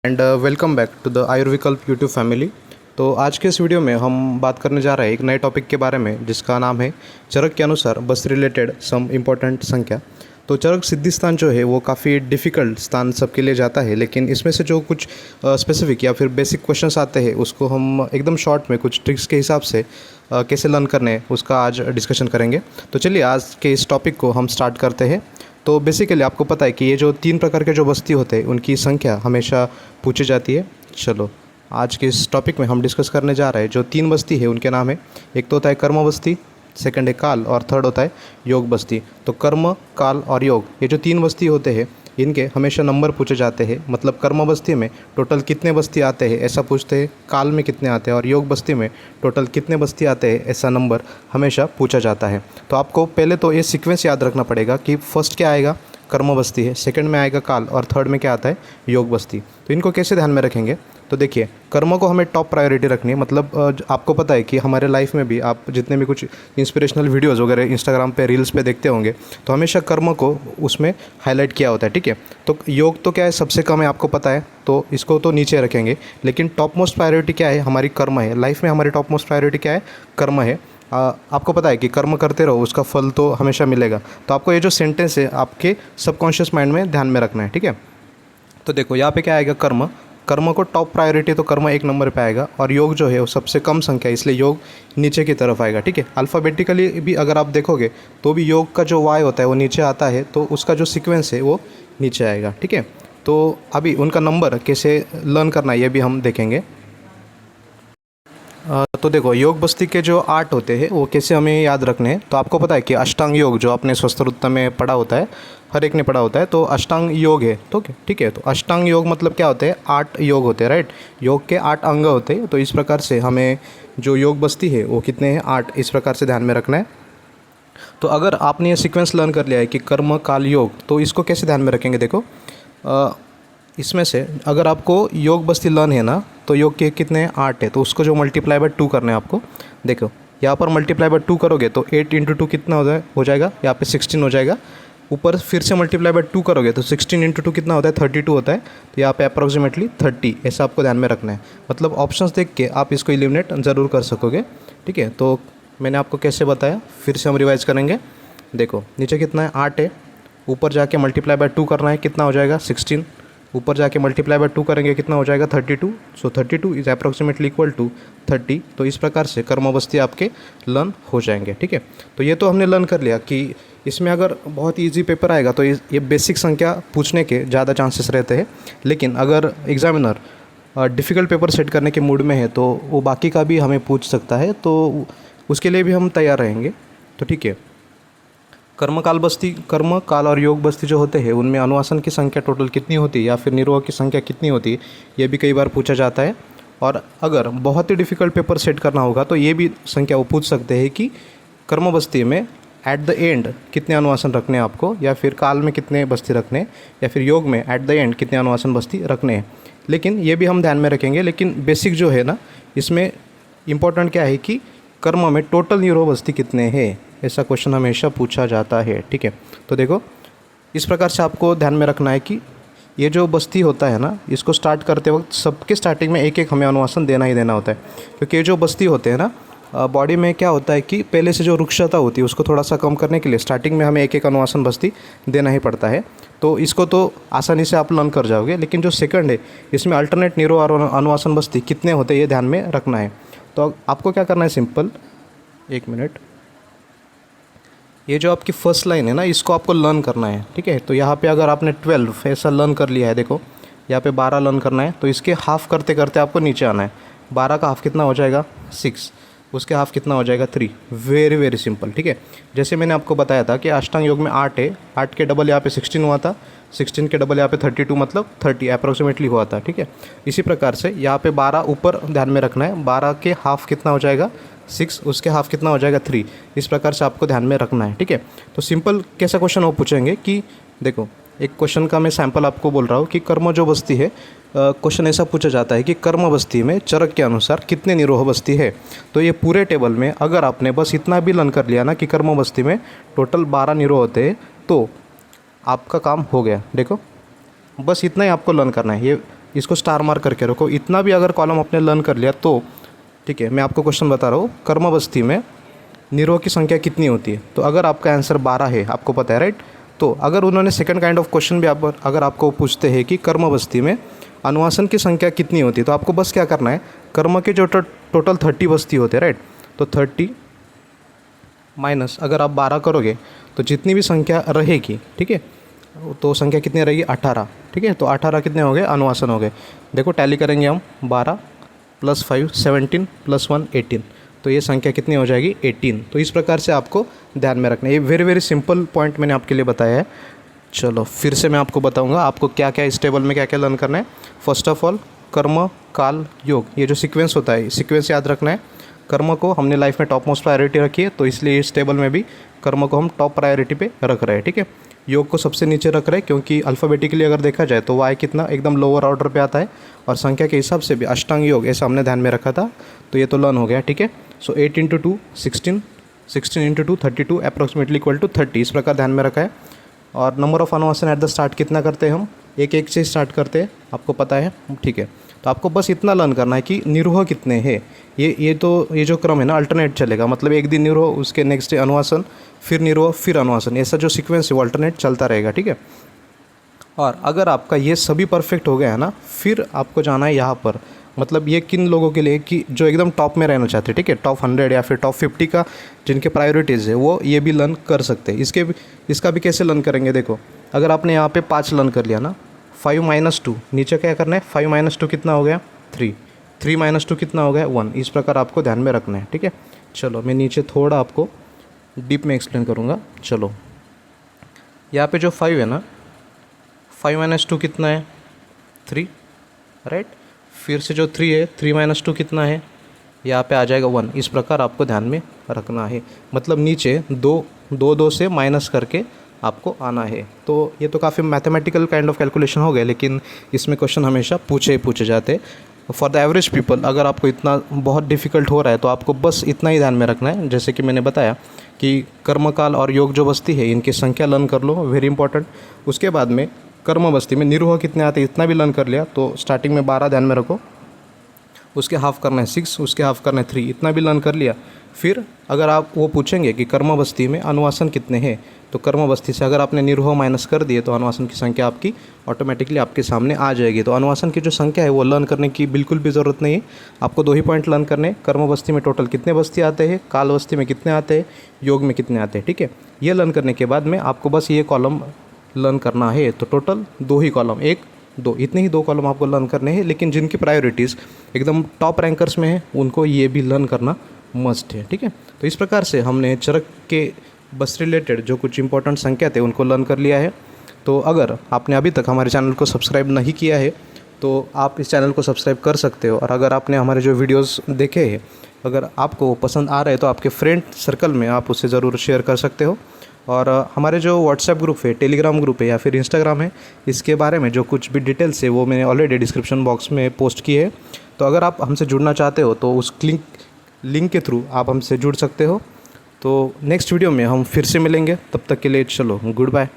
And welcome back to the Ayurvikalp YouTube family. तो आज के इस वीडियो में हम बात करने जा रहे हैं एक नए टॉपिक के बारे में जिसका नाम है चरक के अनुसार बस रिलेटेड सम इम्पोर्टेंट संख्या। तो चरक सिद्धि स्थान जो है वो काफ़ी डिफ़िकल्ट स्थान सबके लिए जाता है, लेकिन इसमें से जो कुछ स्पेसिफिक या फिर बेसिक क्वेश्चंस आते हैं उसको हम एकदम शॉर्ट में कुछ ट्रिक्स के हिसाब से कैसे लर्न करने हैं उसका आज डिस्कशन करेंगे। तो चलिए आज के इस टॉपिक को हम स्टार्ट करते हैं। तो बेसिकली आपको पता है कि ये जो 3 प्रकार के जो बस्ती होते हैं उनकी संख्या हमेशा पूछी जाती है। चलो आज के इस टॉपिक में हम डिस्कस करने जा रहे हैं जो 3 बस्ती है उनके नाम है, एक तो होता है कर्म बस्ती, सेकंड है काल और थर्ड होता है योग बस्ती। तो कर्म, काल और योग ये जो 3 बस्ती होते हैं इनके हमेशा नंबर पूछे जाते हैं। मतलब कर्म बस्ती में टोटल कितने बस्ती आते हैं ऐसा पूछते हैं, काल में कितने आते हैं और योग बस्ती में टोटल कितने बस्ती आते हैं ऐसा नंबर हमेशा पूछा जाता है। तो आपको पहले तो ये सीक्वेंस याद रखना पड़ेगा कि फर्स्ट क्या आएगा, कर्म बस्ती है, सेकंड में आएगा काल और थर्ड में क्या आता है, योग बस्ती। तो इनको कैसे ध्यान में रखेंगे, तो देखिए कर्म को हमें टॉप प्रायोरिटी रखनी है। मतलब आपको पता है कि हमारे लाइफ में भी आप जितने भी कुछ इंस्पिरेशनल वीडियोज़ वगैरह इंस्टाग्राम पे रील्स पे देखते होंगे तो हमेशा कर्म को उसमें हाईलाइट किया होता है, ठीक है। तो योग तो क्या है, सबसे कम है, आपको पता है, तो इसको तो नीचे रखेंगे। लेकिन टॉप मोस्ट प्रायोरिटी क्या है, हमारी कर्म है। लाइफ में हमारी टॉप मोस्ट प्रायोरिटी क्या है, कर्म है। आपको पता है कि कर्म करते रहो उसका फल तो हमेशा मिलेगा। तो आपको ये जो सेंटेंस है आपके सबकॉन्शियस माइंड में ध्यान में रखना है, ठीक है। तो देखो यहाँ पे क्या आएगा, कर्म, कर्म को टॉप प्रायोरिटी तो कर्म 1 नंबर पे आएगा और योग जो है वो सबसे कम संख्या है इसलिए योग नीचे की तरफ आएगा, ठीक है। अल्फ़ाबेटिकली भी अगर आप देखोगे तो भी योग का जो वाई होता है वो नीचे आता है, तो उसका जो सीक्वेंस है वो नीचे आएगा, ठीक है। तो अभी उनका नंबर कैसे लर्न करना है ये भी हम देखेंगे। तो देखो योग बस्ती के जो 8 होते हैं वो कैसे हमें याद रखने हैं। तो आपको पता है कि अष्टांग योग जो आपने स्वस्थ में पढ़ा होता है, हर एक ने पढ़ा होता है, तो अष्टांग योग है, तो ठीक है। तो अष्टांग योग मतलब क्या होते हैं, 8 योग होते हैं, राइट। योग के 8 अंग होते हैं। तो इस प्रकार से हमें जो योग बस्ती है वो कितने हैं, 8, इस प्रकार से ध्यान में रखना है। तो अगर आपने ये सीक्वेंस लर्न कर लिया है कि कर्म, काल, योग, तो इसको कैसे ध्यान में रखेंगे, देखो इसमें से अगर आपको योग बस्ती लर्न है ना, तो योग के कितने हैं, 8 है, तो उसको जो मल्टीप्लाई बाय 2 करना है आपको। देखो यहाँ पर मल्टीप्लाई बाय 2 करोगे तो 8 × 2 कितना हो जाएगा, यहाँ पे 16 हो जाएगा। ऊपर फिर से मल्टीप्लाई बाय 2 करोगे तो 16 × 2 कितना होता है, 32 होता है। तो यहाँ पे अप्रॉक्सीमेटली 30 ऐसा आपको ध्यान में रखना है। मतलब ऑप्शंस देख के आप इसको एलिमिनेट ज़रूर कर सकोगे, ठीक है। तो मैंने आपको कैसे बताया, फिर से हम रिवाइज़ करेंगे। देखो नीचे कितना है, 8 है, ऊपर जाके मल्टीप्लाई बाय 2 करना है, कितना हो जाएगा, 16। ऊपर जाके मल्टीप्लाई बाय 2 करेंगे, कितना हो जाएगा, 32। सो 32 इज़ अप्रॉक्सीमेटली इक्वल टू 30। तो इस प्रकार से कर्मबस्ती आपके लर्न हो जाएंगे, ठीक है। तो ये तो हमने लर्न कर लिया कि इसमें अगर बहुत इजी पेपर आएगा तो ये बेसिक संख्या पूछने के ज़्यादा चांसेस रहते हैं। लेकिन अगर एग्जामिनर डिफ़िकल्ट पेपर सेट करने के मूड में है तो वो बाकी का भी हमें पूछ सकता है, तो उसके लिए भी हम तैयार रहेंगे, तो ठीक है। कर्म काल और योग बस्ती जो होते हैं उनमें अनुवासन की संख्या टोटल कितनी होती है या फिर निरोह की संख्या कितनी होती है, ये भी कई बार पूछा जाता है। और अगर बहुत ही डिफ़िकल्ट पेपर सेट करना होगा तो ये भी संख्या वो पूछ सकते हैं कि कर्म बस्ती में एट द एंड कितने अनुवासन रखने हैं आपको, या फिर काल में कितने बस्ती रखने हैं, या फिर योग में एट द एंड कितने अनुवासन बस्ती रखने हैं। लेकिन ये भी हम ध्यान में रखेंगे। लेकिन बेसिक जो है ना, इसमें इम्पोर्टेंट क्या है कि कर्म में टोटल निरोह बस्ती कितने हैं, ऐसा क्वेश्चन हमेशा पूछा जाता है, ठीक है। तो देखो इस प्रकार से आपको ध्यान में रखना है कि ये जो बस्ती होता है ना, इसको स्टार्ट करते वक्त सबके स्टार्टिंग में एक एक हमें अनुवासन देना ही देना होता है। क्योंकि ये जो बस्ती होते हैं ना, बॉडी में क्या होता है कि पहले से जो रुक्षता होती है उसको थोड़ा सा कम करने के लिए स्टार्टिंग में हमें एक एक अनुवासन बस्ती देना ही पड़ता है। तो इसको तो आसानी से आप लर्न कर जाओगे। लेकिन जो सेकंड है इसमें अल्टरनेट निरोह और अनुवासन बस्ती कितने होते हैं ये ध्यान में रखना है। तो आपको क्या करना है, सिंपल, 1 मिनट, ये जो आपकी फर्स्ट लाइन है ना इसको आपको लर्न करना है, ठीक है। तो यहाँ पे अगर आपने 12 ऐसा लर्न कर लिया है, देखो यहाँ पे 12 लर्न करना है, तो इसके हाफ़ करते करते आपको नीचे आना है। 12 का हाफ़ कितना हो जाएगा, 6, उसके हाफ़ कितना हो जाएगा, 3। वेरी वेरी सिंपल, ठीक है। जैसे मैंने आपको बताया था कि अष्टांग योग में 8 है, 8 के डबल यहाँ पे 16 हुआ था, 16 के डबल यहाँ पे 32 मतलब 30 अप्रॉक्सीमेटली हुआ था, ठीक है। इसी प्रकार से यहाँ पे 12 ऊपर ध्यान में रखना है, 12 के हाफ़ कितना हो जाएगा, 6, उसके हाफ़ कितना हो जाएगा, 3। इस प्रकार से आपको ध्यान में रखना है, ठीक है। तो सिंपल कैसा क्वेश्चन वो पूछेंगे कि देखो एक क्वेश्चन का मैं सैंपल आपको बोल रहा हूँ कि कर्म जो बस्ती है, क्वेश्चन ऐसा पूछा जाता है कि कर्म बस्ती में चरक के अनुसार कितने निरोह बस्ती है। तो ये पूरे टेबल में अगर आपने बस इतना भी लर्न कर लिया ना कि कर्म बस्ती में टोटल 12 निरोह होते हैं तो आपका काम हो गया। देखो बस इतना ही आपको लर्न करना है। ये इसको स्टार मार्क करके रखो। इतना भी अगर कॉलम आपने लर्न कर लिया तो ठीक है। मैं आपको क्वेश्चन बता रहा हूँ, कर्मबस्ती में निरोह की संख्या कितनी होती है। तो अगर आपका आंसर 12 है, आपको पता है राइट। तो अगर उन्होंने सेकंड काइंड ऑफ क्वेश्चन भी अगर आपको पूछते हैं कि कर्मबस्ती में अनुवासन की संख्या कितनी होती है, तो आपको बस क्या करना है, कर्म के जो टोटल 30 बस्ती होते हैं राइट, तो 30 माइनस अगर आप 12 करोगे तो जितनी भी संख्या रहेगी, ठीक है, तो संख्या कितनी रहेगी 18, ठीक है। तो 18 कितने हो गए, अनुवासन हो गए। देखो टैली करेंगे हम, 12 + 5 17 + 1 18, तो ये संख्या कितनी हो जाएगी 18। तो इस प्रकार से आपको ध्यान में रखना है। ये वेरी वेरी सिंपल पॉइंट मैंने आपके लिए बताया है। चलो फिर से मैं आपको बताऊंगा आपको क्या क्या इस टेबल में क्या क्या लर्न करना है। फर्स्ट ऑफ ऑल कर्म काल योग, ये जो सीक्वेंस होता है, सीक्वेंस याद रखना है। कर्म को हमने लाइफ में टॉप मोस्ट प्रायोरिटी रखी है, तो इसलिए इस टेबल में भी कर्म को हम टॉप प्रायोरिटी पे रख रहे हैं, ठीक है। योग को सबसे नीचे रख रहे हैं क्योंकि अल्फ़ाबेटिकली अगर देखा जाए तो वाई कितना एकदम लोअर ऑर्डर पे आता है, और संख्या के हिसाब से भी अष्टांग योग ऐसा हमने ध्यान में रखा था, तो ये तो लर्न हो गया, ठीक है। सो 8 × 2 16, 16 × 2 32 अप्रॉक्सीमेटली इक्वल टू 30, इस प्रकार ध्यान में रखा है। और नंबर ऑफ अनुवासन एट द स्टार्ट कितना करते हैं हम, एक एक से स्टार्ट करते हैं, आपको पता है, ठीक है। तो आपको बस इतना लर्न करना है कि निरोह कितने हैं। ये जो क्रम है ना अल्टरनेट चलेगा, मतलब एक दिन निरोह, उसके नेक्स्ट डे अनुवासन, फिर निरोह, फिर अनुवासन, ऐसा जो सीक्वेंस है वो अल्टरनेट चलता रहेगा, ठीक है। और अगर आपका ये सभी परफेक्ट हो गया है ना, फिर आपको जाना है यहाँ पर, मतलब ये किन लोगों के लिए कि जो एकदम टॉप में रहना चाहते हैं, ठीक है, टॉप 100 या फिर टॉप 50 का जिनके प्रायोरिटीज़ है वो ये भी लर्न कर सकते हैं। इसका भी कैसे लर्न करेंगे, देखो अगर आपने यहाँ पे 5 लर्न कर लिया ना, 5 - 2 नीचे क्या करना है, 5 - 2 कितना हो गया 3, 3 - 2 कितना हो गया 1, इस प्रकार आपको ध्यान में रखना है, ठीक है। चलो मैं नीचे थोड़ा आपको डीप में एक्सप्लेन करूँगा। चलो यहाँ पे जो 5 है ना, 5 - 2 कितना है 3, राइट। फिर से जो 3 है, 3 - 2 कितना है, यहाँ पे आ जाएगा 1, इस प्रकार आपको ध्यान में रखना है। मतलब नीचे 2 से माइनस करके आपको आना है। तो ये तो काफ़ी मैथमेटिकल काइंड ऑफ कैलकुलेशन हो गया, लेकिन इसमें क्वेश्चन हमेशा पूछे जाते। फॉर द एवरेज पीपल अगर आपको इतना बहुत डिफ़िकल्ट हो रहा है तो आपको बस इतना ही ध्यान में रखना है, जैसे कि मैंने बताया कि कर्मकाल और योग जो बस्ती है इनकी संख्या लर्न कर लो, वेरी इंपॉर्टेंट। उसके बाद में कर्म बस्ती में निरोह कितने आते हैं इतना भी लर्न कर लिया, तो स्टार्टिंग में 12 ध्यान में रखो, उसके हाफ करना है 6, उसके हाफ करना है 3, इतना भी लर्न कर लिया। फिर अगर आप वो पूछेंगे कि कर्म बस्ती में अनुवासन कितने हैं, तो कर्म बस्ती से अगर आपने निरोह माइनस कर दिए तो अनुवासन की संख्या आपकी ऑटोमेटिकली आपके सामने आ जाएगी। तो अनुवासन की जो संख्या है वो लर्न करने की बिल्कुल भी ज़रूरत नहीं है, आपको 2 ही पॉइंट लर्न करने, कर्म बस्ती में टोटल कितने बस्ती आते हैं, काल बस्ती में कितने आते हैं, योग में कितने आते हैं, ठीक है। ये लर्न करने के बाद में आपको बस ये कॉलम लर्न करना है, तो टोटल 2 ही कॉलम, 1 2 इतने ही 2 कॉलम आपको लर्न करने हैं। लेकिन जिनकी प्रायोरिटीज़ एकदम टॉप रैंकर्स में है उनको ये भी लर्न करना मस्ट है, ठीक है। तो इस प्रकार से हमने चरक के बस रिलेटेड जो कुछ इंपॉर्टेंट संख्या थे उनको लर्न कर लिया है। तो अगर आपने अभी तक हमारे चैनल को सब्सक्राइब नहीं किया है तो आप इस चैनल को सब्सक्राइब कर सकते हो। और अगर आपने हमारे जो वीडियोस देखे हैं अगर आपको पसंद आ रहे हैं तो आपके फ्रेंड सर्कल में आप उससे ज़रूर शेयर कर सकते हो। और हमारे जो व्हाट्सएप ग्रुप है, टेलीग्राम ग्रुप है या फिर इंस्टाग्राम है, इसके बारे में जो कुछ भी डिटेल्स है वो मैंने ऑलरेडी डिस्क्रिप्शन बॉक्स में पोस्ट की है। तो अगर आप हमसे जुड़ना चाहते हो तो उस लिंक के थ्रू आप हमसे जुड़ सकते हो। तो नेक्स्ट वीडियो में हम फिर से मिलेंगे, तब तक के लिए चलो गुड बाय।